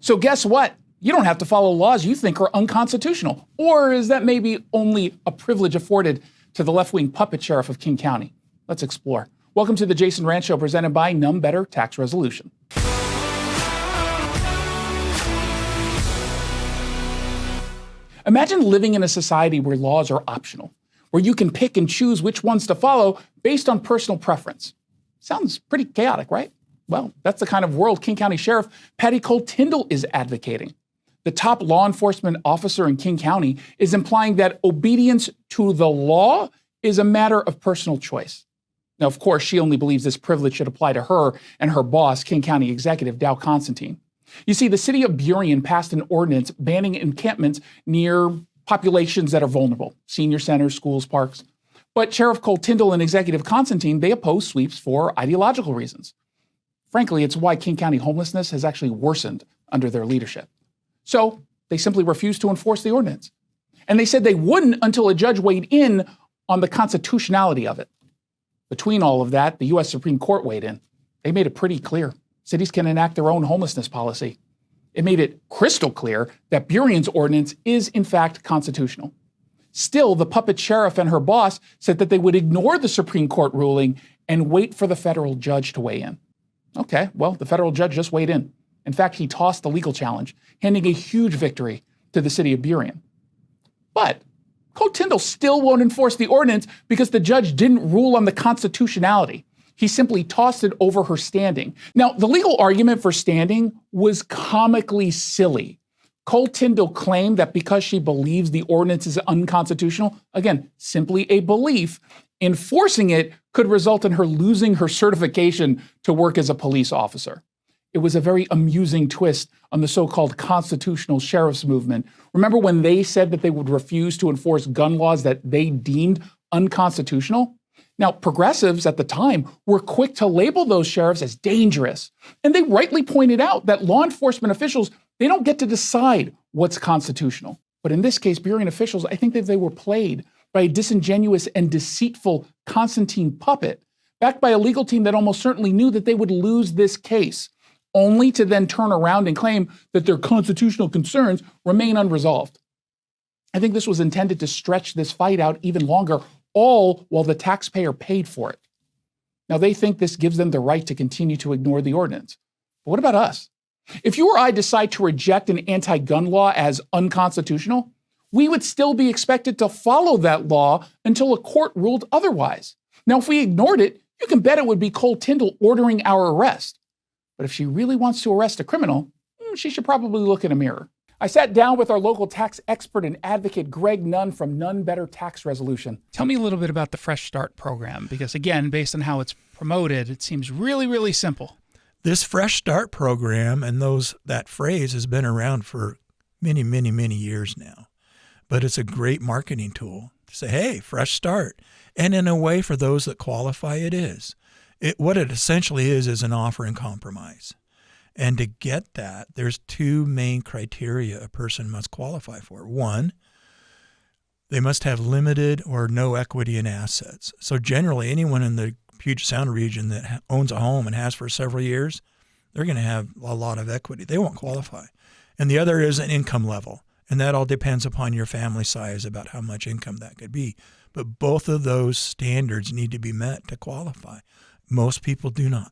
So guess what? You don't have to follow laws you think are unconstitutional. Or is that maybe only a privilege afforded to the left-wing puppet sheriff of King County? Let's explore. Welcome to the Jason Rantz Show, presented by None Better Tax Resolution. Imagine living in a society where laws are optional, where you can pick and choose which ones to follow based on personal preference. Sounds pretty chaotic, right? Well, that's the kind of world King County Sheriff Patty Cole-Tyndall is advocating. The top law enforcement officer in King County is implying that obedience to the law is a matter of personal choice. Now, of course, she only believes this privilege should apply to her and her boss, King County Executive Dow Constantine. You see, the city of Burien passed an ordinance banning encampments near populations that are vulnerable, senior centers, schools, parks. But Sheriff Cole-Tyndall and Executive Constantine, they oppose sweeps for ideological reasons. Frankly, it's why King County homelessness has actually worsened under their leadership. So they simply refused to enforce the ordinance. And they said they wouldn't until a judge weighed in on the constitutionality of it. Between all of that, the U.S. Supreme Court weighed in. They made it pretty clear. Cities can enact their own homelessness policy. It made it crystal clear that Burien's ordinance is, in fact, constitutional. Still, the puppet sheriff and her boss said that they would ignore the Supreme Court ruling and wait for the federal judge to weigh in. Okay, well, the federal judge just weighed in. In fact, he tossed the legal challenge, handing a huge victory to the city of Burien. But Cole-Tyndall still won't enforce the ordinance because the judge didn't rule on the constitutionality. He simply tossed it over her standing. Now, the legal argument for standing was comically silly. Cole-Tyndall claimed that because she believes the ordinance is unconstitutional, again, simply a belief, enforcing it could result in her losing her certification to work as a police officer. It was a very amusing twist on the so-called constitutional sheriff's movement. Remember when they said that they would refuse to enforce gun laws that they deemed unconstitutional? Now, progressives at the time were quick to label those sheriffs as dangerous. And they rightly pointed out that law enforcement officials, they don't get to decide what's constitutional. But in this case, Burien officials, I think that they were played by a disingenuous and deceitful Constantine puppet, backed by a legal team that almost certainly knew that they would lose this case, only to then turn around and claim that their constitutional concerns remain unresolved. I think this was intended to stretch this fight out even longer, all while the taxpayer paid for it. Now, they think this gives them the right to continue to ignore the ordinance. But what about us? If you or I decide to reject an anti-gun law as unconstitutional, we would still be expected to follow that law until a court ruled otherwise. Now, if we ignored it, you can bet it would be Cole-Tyndall ordering our arrest. But if she really wants to arrest a criminal, she should probably look in a mirror. I sat down with our local tax expert and advocate, Greg Nunn from None Better Tax Resolution. Tell me a little bit about the Fresh Start program, because again, based on how it's promoted, it seems really, really simple. This Fresh Start program and that phrase has been around for many, many, many years now. But it's a great marketing tool to say, hey, fresh start. And in a way, for those that qualify, it is. What it essentially is an offer in compromise. And to get that, there's two main criteria a person must qualify for. One, they must have limited or no equity in assets. So generally, anyone in the Puget Sound region that owns a home and has for several years, they're going to have a lot of equity. They won't qualify. And the other is an income level. And that all depends upon your family size about how much income that could be. But both of those standards need to be met to qualify. Most people do not.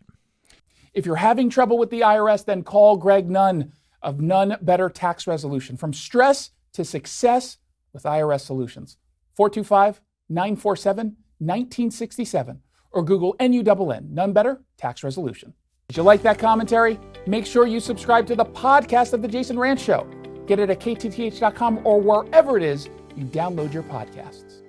If you're having trouble with the IRS, then call Greg Nunn of None Better Tax Resolution. From stress to success with IRS Solutions. 425-947-1967. Or Google NUNN, None Better Tax Resolution. Did you like that commentary? Make sure you subscribe to the podcast of The Jason Rantz Show. Get it at KTTH.com or wherever it is you download your podcasts.